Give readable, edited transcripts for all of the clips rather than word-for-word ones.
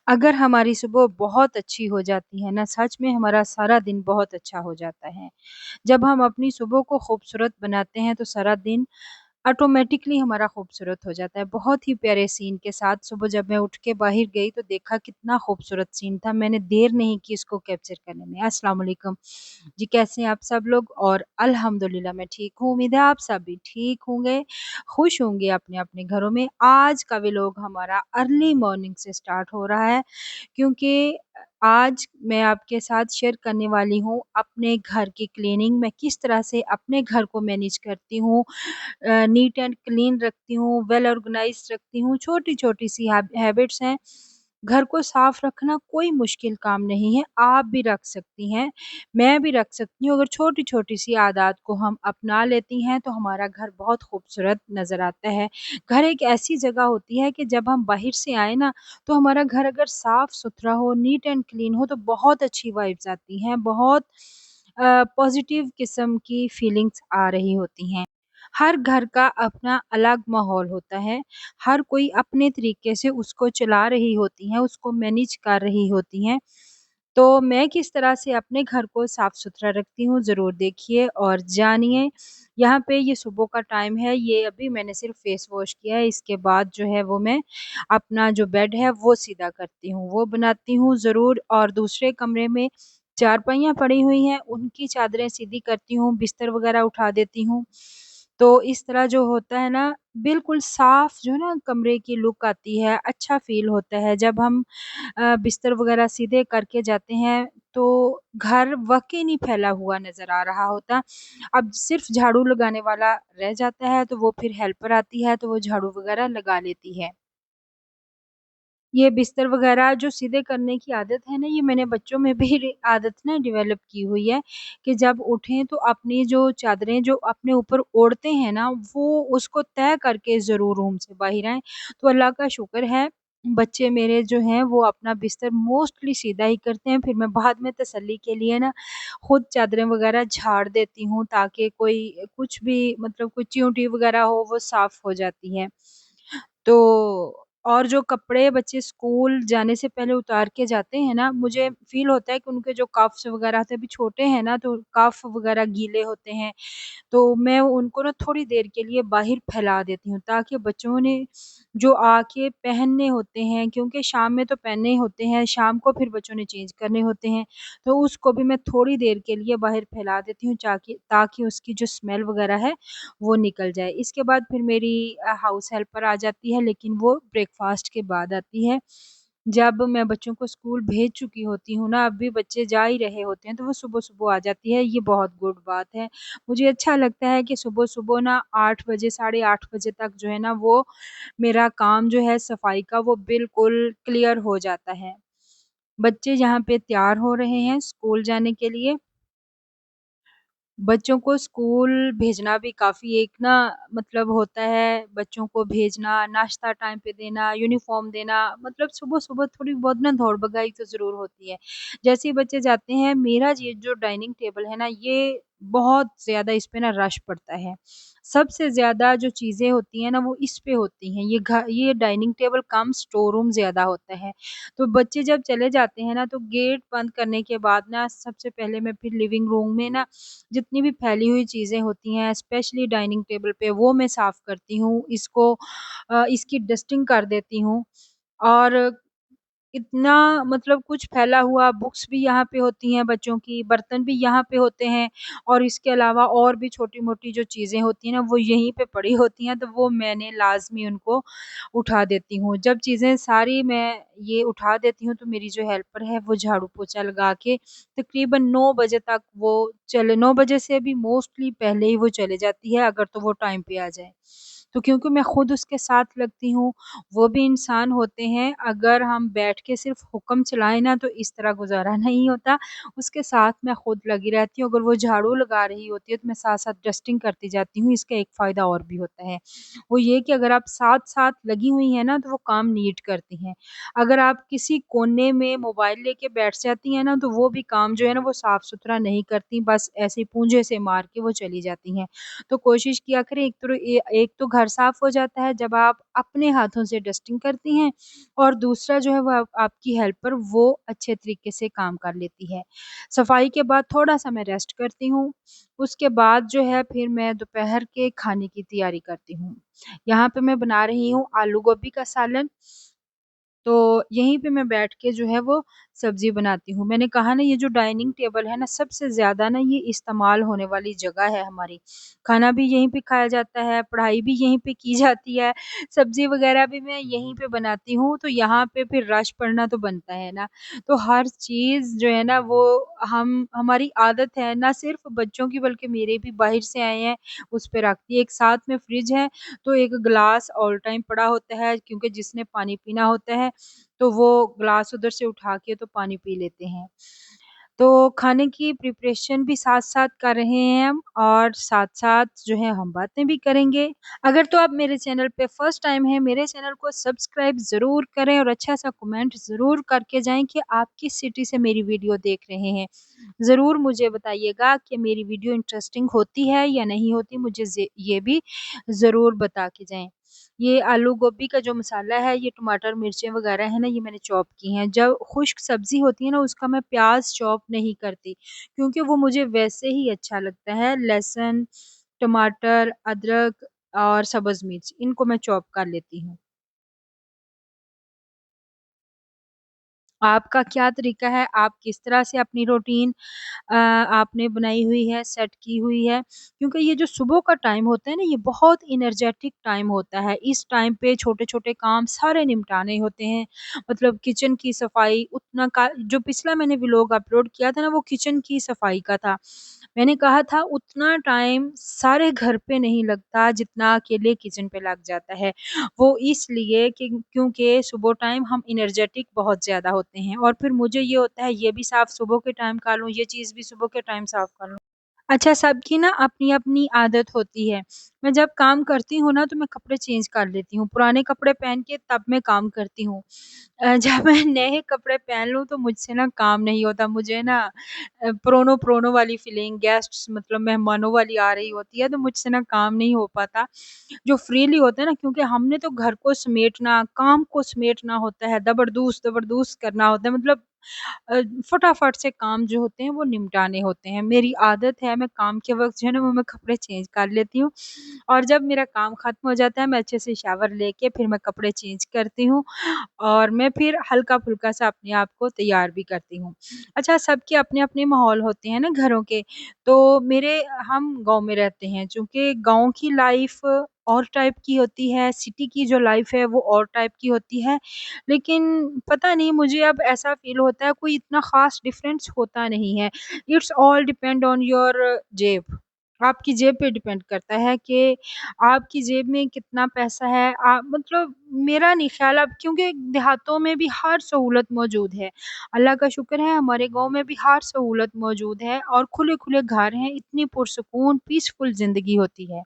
अगर हमारी सुबह बहुत अच्छी हो जाती है ना, सच में हमारा सारा दिन बहुत अच्छा हो जाता है। जब हम अपनी सुबह को खूबसूरत बनाते हैं, तो सारा दिन ऑटोमेटिकली हमारा खूबसूरत हो जाता है। बहुत ही प्यारे सीन के साथ सुबह जब मैं उठ के बाहर गई, तो देखा कितना खूबसूरत सीन था। मैंने देर नहीं की इसको कैप्चर करने में। अस्सलाम वालेकुम। जी, कैसे हैं आप सब लोग? और अल्हम्दुलिल्लाह मैं ठीक हूँ। उम्मीद है आप सब भी ठीक होंगे, खुश होंगे अपने-अपने घरों में। आज का व्लॉग हमारा अर्ली मॉर्निंग से स्टार्ट हो रहा है, क्योंकि आज मैं आपके साथ शेयर करने वाली हूँ अपने घर की क्लीनिंग। मैं किस तरह से अपने घर को मैनेज करती हूँ, नीट एंड क्लीन रखती हूँ, वेल ऑर्गेनाइज़्ड रखती हूँ। छोटी-छोटी सी हैबिट्स हैं। घर को साफ रखना कोई मुश्किल काम नहीं है, आप भी रख सकती हैं, मैं भी रख सकती हूँ। अगर छोटी-छोटी सी आदत को हम अपना लेती हैं, तो हमारा घर बहुत खूबसूरत नज़र आता है। घर एक ऐसी जगह होती है कि जब हम बाहर से आएँ ना, तो हमारा घर अगर साफ-सुथरा हो, नीट एंड क्लीन हो, तो बहुत अच्छी वाइब्स आती हैं, बहुत पॉज़िटिव किस्म की फीलिंग्स आ रही होती हैं। हर घर का अपना अलग माहौल होता है, हर कोई अपने तरीके से उसको चला रही होती हैं, उसको मैनेज कर रही होती हैं। तो मैं किस तरह से अपने घर को साफ-सुथरा रखती हूँ, ज़रूर देखिए और जानिए। यहाँ पे ये सुबह का टाइम है, ये अभी मैंने सिर्फ़ फेस वॉश किया है, इसके बाद जो है वो मैं अपना जो बेड है वो सीधा करती हूँ, वो बनाती हूँ ज़रूर। और दूसरे कमरे में चारपाइयाँ पड़ी हुई हैं, उनकी चादरें सीधी करती हूँ, बिस्तर वग़ैरह उठा देती हूँ। तो इस तरह जो होता है ना, बिल्कुल साफ़ जो है ना कमरे की लुक आती है, अच्छा फ़ील होता है। जब हम बिस्तर वग़ैरह सीधे करके जाते हैं, तो घर वाक़ई नहीं फैला हुआ नज़र आ रहा होता। अब सिर्फ़ झाड़ू लगाने वाला रह जाता है, तो वो फिर हेल्पर आती है, तो वो झाड़ू वग़ैरह लगा लेती है। ये बिस्तर वग़ैरह जो सीधे करने की आदत है ना, ये मैंने बच्चों में भी रे आदत ना डेवलप की हुई है कि जब उठें तो अपनी जो चादरें जो अपने ऊपर ओढ़ते हैं ना, वो उसको तय करके ज़रूर रूम से बाहिर आएँ। तो अल्लाह का शुक्र है, बच्चे मेरे जो हैं वो अपना बिस्तर मोस्टली सीधा ही करते हैं। फिर मैं बाद में तसल्ली के लिए ना खुद चादरें वग़ैरह झाड़ देती हूँ, ताकि कोई कुछ भी मतलब कोई च्यूंटी वग़ैरह हो, वो साफ़ हो जाती है। तो और जो कपड़े बच्चे स्कूल जाने से पहले उतार के जाते हैं ना, मुझे फ़ील होता है कि उनके जो कफ्स वग़ैरह थे, अभी छोटे हैं ना, तो कफ वग़ैरह गीले होते हैं, तो मैं उनको ना थोड़ी देर के लिए बाहर फैला देती हूँ, ताकि बच्चों ने जो आके पहनने होते हैं, क्योंकि शाम में तो पहनने ही होते हैं, शाम को फिर बच्चों ने चेंज करने होते हैं, तो उसको भी मैं थोड़ी देर के लिए बाहर फैला देती हूँ, ताकि ताकि उसकी जो स्मेल वग़ैरह है, वो निकल जाए। इसके बाद फिर मेरी हाउस हेल्पर आ जाती है, लेकिन वो ब्रेकफ़ास्ट के बाद आती है। जब मैं बच्चों को स्कूल भेज चुकी होती हूँ ना, अभी बच्चे जा ही रहे होते हैं, तो वो सुबह-सुबह आ जाती है, ये बहुत गुड बात है। मुझे अच्छा लगता है कि सुबह-सुबह ना 8 बजे, साढ़े 8 बजे तक जो है ना, वो मेरा काम जो है सफाई का, वो बिल्कुल क्लियर हो जाता है। बच्चे यहाँ पे तैयार हो रहे हैं स्कूल जाने के लिए। बच्चों को स्कूल भेजना भी काफ़ी एक ना मतलब होता है, बच्चों को भेजना, नाश्ता टाइम पे देना, यूनिफ़ॉर्म देना, मतलब सुबह-सुबह थोड़ी बहुत ना दौड़-भगाई तो ज़रूर होती है। जैसे ही बच्चे जाते हैं, मेरा ये जो डाइनिंग टेबल है ना, ये बहुत ज़्यादा इस पे ना रश पड़ता है। सबसे ज़्यादा जो चीज़ें होती हैं ना, वो इस पे होती हैं। ये डाइनिंग टेबल कम स्टोर रूम ज़्यादा होता है। तो बच्चे जब चले जाते हैं ना, तो गेट बंद करने के बाद ना सबसे पहले मैं फिर लिविंग रूम में ना जितनी भी फैली हुई चीज़ें होती हैं, स्पेशली डाइनिंग टेबल पे, वो मैं साफ़ करती हूँ। इसकी डस्टिंग कर देती हूँ। और इतना मतलब कुछ फैला हुआ, बुक्स भी यहाँ पे होती हैं बच्चों की, बर्तन भी यहाँ पे होते हैं, और इसके अलावा और भी छोटी-मोटी जो चीज़ें होती हैं ना, वो यहीं पे पड़ी होती हैं, तो वो मैंने लाज़मी उनको उठा देती हूँ। जब चीज़ें सारी मैं ये उठा देती हूँ, तो मेरी जो हेल्पर है, वो झाड़ू-पोछा लगा के तकरीबन 9 बजे तक वो चले 9 बजे से भी मोस्टली पहले ही वो चली जाती है, अगर तो वो टाइम पे आ जाए। तो क्योंकि मैं खुद उसके साथ लगती हूँ, वो भी इंसान होते हैं, अगर हम बैठ के सिर्फ़ हुक्म चलाएँ ना, तो इस तरह गुज़ारा नहीं होता। उसके साथ मैं खुद लगी रहती हूँ, अगर वो झाड़ू लगा रही होती है, तो मैं साथ-साथ डस्टिंग करती जाती हूँ। इसका एक फ़ायदा और भी होता है, वो ये कि अगर आप साथ-साथ लगी हुई हैं ना, तो वो काम नीट करती हैं। अगर आप किसी कोने में मोबाइल लेके बैठ जाती हैं ना, तो वो भी काम जो है ना, वो साफ-सुथरा नहीं करती, बस ऐसे ही पूँजे से मार के वो चली जाती हैं। तो कोशिश किया करें, एक तो घर घर साफ हो जाता है जब आप अपने हाथों से डस्टिंग करती हैं और दूसरा जो है वो आपकी हेल्पर वो अच्छे तरीके से काम कर लेती है। सफाई के बाद थोड़ा-सा मैं रेस्ट करती हूँ। उसके बाद जो है फिर मैं दोपहर के खाने की तैयारी करती हूँ। यहाँ पे मैं बना रही हूँ आलू गोभी का सालन। तो यहीं पे मैं बैठ के जो है वो सब्ज़ी बनाती हूँ। मैंने कहा ना ये जो डाइनिंग टेबल है ना सबसे ज़्यादा ना ये इस्तेमाल होने वाली जगह है हमारी। खाना भी यहीं पे खाया जाता है, पढ़ाई भी यहीं पे की जाती है, सब्ज़ी वग़ैरह भी मैं यहीं पे बनाती हूँ, तो यहाँ पे फिर रश पड़ना तो बनता है ना। तो हर चीज़ जो है ना वो हम हमारी आदत है ना सिर्फ़ बच्चों की बल्कि मेरे भी बाहर से आए हैं उस पे रखती है। एक साथ में फ्रिज है तो एक ग्लास ऑल टाइम पड़ा होता है क्योंकि जिसने पानी पीना होता है तो वो ग्लास उधर से उठा के तो पानी पी लेते हैं। तो खाने की प्रिपरेशन भी साथ-साथ कर रहे हैं हम और साथ-साथ जो है हम बातें भी करेंगे। अगर तो आप मेरे चैनल पे फर्स्ट टाइम हैं, मेरे चैनल को सब्सक्राइब ज़रूर करें और अच्छा-सा कमेंट ज़रूर करके जाएँ कि आप किस सिटी से मेरी वीडियो देख रहे हैं। ज़रूर मुझे बताइएगा कि मेरी वीडियो इंटरेस्टिंग होती है या नहीं होती, मुझे ये भी ज़रूर बता के जाएँ। ये आलू गोभी का जो मसाला है, ये टमाटर, मिर्चें वग़ैरह है ना, ये मैंने चॉप की हैं। जब खुश्क सब्ज़ी होती है ना, उसका मैं प्याज़ चॉप नहीं करती, क्योंकि वो मुझे वैसे ही अच्छा लगता है। लहसुन, टमाटर, अदरक और सब्ज़ मिर्च, इनको मैं चॉप कर लेती हूँ। आपका क्या तरीका है? आप किस तरह से अपनी रूटीन आपने बनाई हुई है, सेट की हुई है? क्योंकि ये जो सुबह का टाइम होता है ना, ये बहुत एनर्जेटिक टाइम होता है। इस टाइम पे छोटे-छोटे काम सारे निपटाने होते हैं। मतलब किचन की सफाई उतना का जो पिछला मैंने व्लॉग अपलोड किया था ना, वो किचन की सफाई का था। मैंने कहा था उतना टाइम सारे घर पे नहीं लगता, जितना अकेले किचन पे लग जाता है। वो इसलिए कि क्योंकि सुबह टाइम हम एनर्जेटिक बहुत ज़्यादा होते हैं और फिर मुझे ये होता है ये भी साफ़ सुबह के टाइम कर लूँ, ये चीज़ भी सुबह के टाइम साफ़ कर लूँ। अच्छा, सबकी ना अपनी-अपनी आदत होती है। मैं जब काम करती हूँ ना तो मैं कपड़े चेंज कर लेती हूँ, पुराने कपड़े पहन के तब मैं काम करती हूँ। जब मैं नए कपड़े पहन लूँ तो मुझसे ना काम नहीं होता, मुझे ना पुरानो-पुरानो वाली फीलिंग गेस्ट्स मतलब मेहमानों वाली आ रही होती है तो मुझसे ना काम नहीं हो पाता। जो फ्रीली होता है ना क्योंकि हमने तो घर को समेटना, काम को समेटना होता है, दबरदूस करना होता है मतलब फटाफट से काम जो होते हैं वो निपटाने होते हैं। मेरी आदत है मैं काम के वक़्त जो है ना वो मैं कपड़े चेंज कर लेती हूँ और जब मेरा काम ख़त्म हो जाता है मैं अच्छे से शावर लेके फिर मैं कपड़े चेंज करती हूँ और मैं फिर हल्का-फुल्का सा अपने आप को तैयार भी करती हूँ। अच्छा सबके अपने-अपने माहौल होते हैं ना घरों के, तो मेरे हम गाँव में रहते हैं चूँकि गाँव की लाइफ़ और टाइप की होती है, सिटी की जो लाइफ़ है वो और टाइप की होती है। लेकिन पता नहीं मुझे अब ऐसा फ़ील होता है कोई इतना ख़ास डिफ़रेंस होता नहीं है। It's all depend on your जेब। आपकी जेब पे डिपेंड करता है कि आपकी जेब में कितना पैसा है। मतलब मेरा नहीं ख़्याल अब क्योंकि देहातों में भी हर सहूलत मौजूद है। अल्लाह का शुक्र है हमारे गाँव में भी हर सहूलत मौजूद है और खुले-खुले घर हैं, इतनी पुरसुकून पीसफुल ज़िंदगी होती है।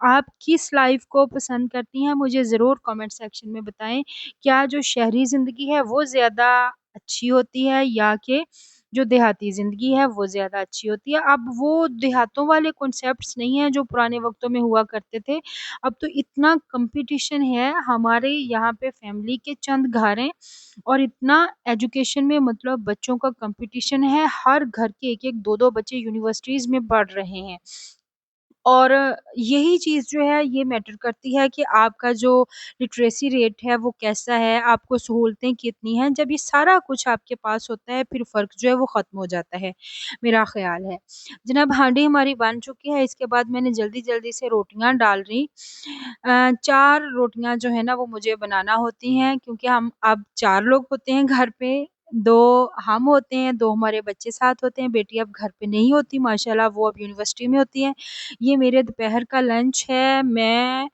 आप किस लाइफ़ को पसंद करती हैं मुझे ज़रूर कमेंट सेक्शन में बताएँ। क्या जो शहरी ज़िंदगी है वो ज़्यादा अच्छी होती है या कि जो देहाती ज़िंदगी है वो ज़्यादा अच्छी होती है? अब वो देहातों वाले कॉन्सेप्ट्स नहीं हैं जो पुराने वक़्तों में हुआ करते थे। अब तो इतना कॉम्पिटिशन है हमारे यहाँ पे फैमिली के चंद घर हैं और इतना एजुकेशन में मतलब बच्चों का कॉम्पिटिशन है। हर घर के 1-1, 2-2 बच्चे यूनिवर्सिटीज़ में पढ़ रहे हैं। और यही चीज़ जो है ये मैटर करती है कि आपका जो लिटरेसी रेट है वो कैसा है, आपको सहूलतें कितनी हैं। जब ये सारा कुछ आपके पास होता है फिर फ़र्क जो है वो ख़त्म हो जाता है, मेरा ख़्याल है। जनाब हांडी हमारी बन चुकी है, इसके बाद मैंने जल्दी-जल्दी से रोटियाँ डाल रही। 4 रोटियाँ जो है ना वो मुझे बनाना होती हैं क्योंकि हम अब 4 लोग होते हैं घर पे, 2 हम होते हैं, 2 हमारे बच्चे साथ होते हैं, बेटी अब घर पे नहीं होती माशाल्लाह वो अब यूनिवर्सिटी में होती है। ये मेरे दोपहर का लंच है, मैं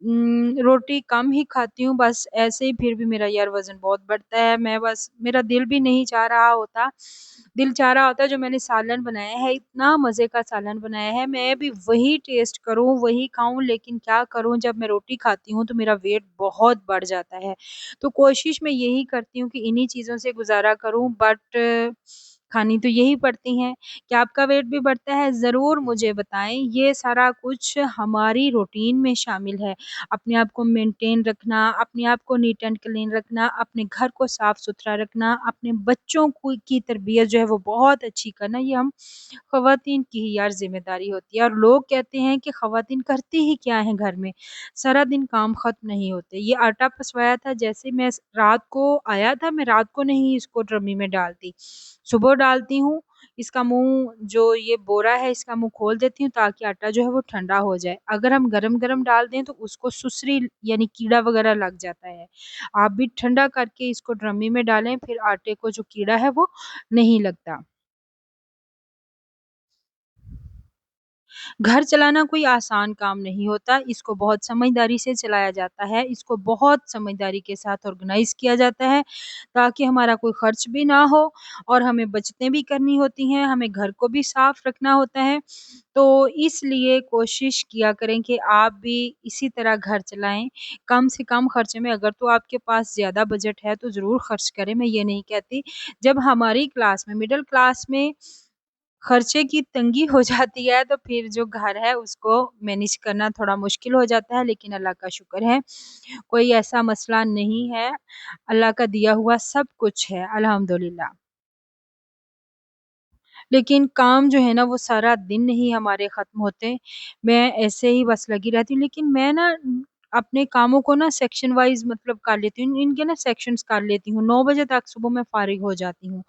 रोटी कम ही खाती हूँ बस ऐसे ही फिर भी मेरा यार वज़न बहुत बढ़ता है, मैं बस मेरा दिल भी नहीं चाह रहा होता। दिल चाह रहा होता जो मैंने सालन बनाया है, इतना मज़े का सालन बनाया है, मैं भी वही टेस्ट करूँ, वही खाऊँ लेकिन क्या करूँ जब मैं रोटी खाती हूँ तो मेरा वेट बहुत बढ़ जाता है। तो कोशिश मैं यही करती हूँ कि इन्हीं चीज़ों से गुज़ारा करूँ बट खानी तो यही पड़ती हैं। क्या आपका वेट भी बढ़ता है? ज़रूर मुझे बताएँ। ये सारा कुछ हमारी रूटीन में शामिल है। अपने आप को मेंटेन रखना, अपने आप को नीट एंड क्लीन रखना, अपने घर को साफ-सुथरा रखना, अपने बच्चों को की तरबियत जो है वो बहुत अच्छी करना, ये हम ख़वातीन की ही यार ज़िम्मेदारी होती है। और लोग कहते हैं कि ख़वातीन करती ही क्या हैं घर में? सारा दिन काम ख़त्म नहीं होते। ये आटा पिसवाया था, जैसे मैं रात को आया था, मैं रात को नहीं इसको ड्रमी में डालती। सुबह डालती हूँ, इसका मुँह जो ये बोरा है इसका मुँह खोल देती हूँ ताकि आटा जो है वो ठंडा हो जाए। अगर हम गरम-गरम डाल दें तो उसको सुसरी यानी कीड़ा वग़ैरह लग जाता है। आप भी ठंडा करके इसको ड्रमी में डालें, फिर आटे को जो कीड़ा है वो नहीं लगता। घर चलाना कोई आसान काम नहीं होता, इसको बहुत समझदारी से चलाया जाता है, इसको बहुत समझदारी के साथ ऑर्गेनाइज़ किया जाता है, ताकि हमारा कोई खर्च भी ना हो और हमें बचतें भी करनी होती हैं, हमें घर को भी साफ रखना होता है। तो इसलिए कोशिश किया करें कि आप भी इसी तरह घर चलाएँ, कम से कम खर्चे में अगर तो आपके पास ज़्यादा बजट है तो ज़रूर खर्च करें, मैं ये नहीं कहती। जब हमारी क्लास में मिडल क्लास में खर्चे की तंगी हो जाती है तो फिर जो घर है उसको मैनेज करना थोड़ा मुश्किल हो जाता है, लेकिन अल्लाह का शुक्र है, कोई ऐसा मसला नहीं है। अल्लाह का दिया हुआ सब कुछ है, अल्हम्दुलिल्लाह। लेकिन काम जो है ना वो सारा दिन नहीं हमारे ख़त्म होते। मैं ऐसे ही बस लगी रहती हूँ, लेकिन मैं ना अपने कामों को ना सेक्शन वाइज़ मतलब कर लेती हूँ, इनके ना सेक्शंस कर लेती हूँ। 9 बजे तक सुबह मैं फ़ारिग हो जाती हूँ।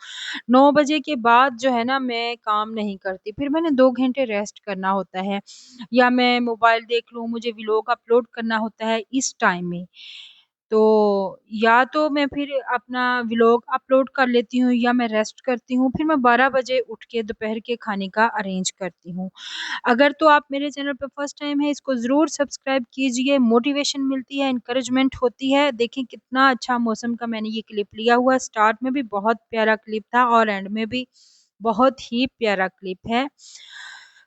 9 बजे के बाद जो है ना मैं काम नहीं करती, फिर मैंने 2 घंटे रेस्ट करना होता है या मैं मोबाइल देख लूँ, मुझे व्लॉग अपलोड करना होता है इस टाइम में। तो या तो मैं फिर अपना व्लॉग अपलोड कर लेती हूँ या मैं रेस्ट करती हूँ, फिर मैं 12 बजे उठ के दोपहर के खाने का अरेंज करती हूँ। अगर तो आप मेरे चैनल पे फर्स्ट टाइम हैं, इसको ज़रूर सब्सक्राइब कीजिए, मोटिवेशन मिलती है, एनकरेजमेंट होती है। देखिए कितना अच्छा मौसम का मैंने ये क्लिप लिया हुआ है, स्टार्ट में भी बहुत प्यारा क्लिप था और एंड में भी बहुत ही प्यारा क्लिप है।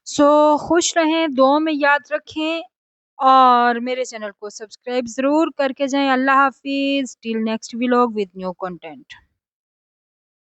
सो खुश रहें, दुआओं में याद रखें और मेरे चैनल को सब्सक्राइब ज़रूर करके जाएँ। अल्लाह हाफ़िज़, till next vlog with new content.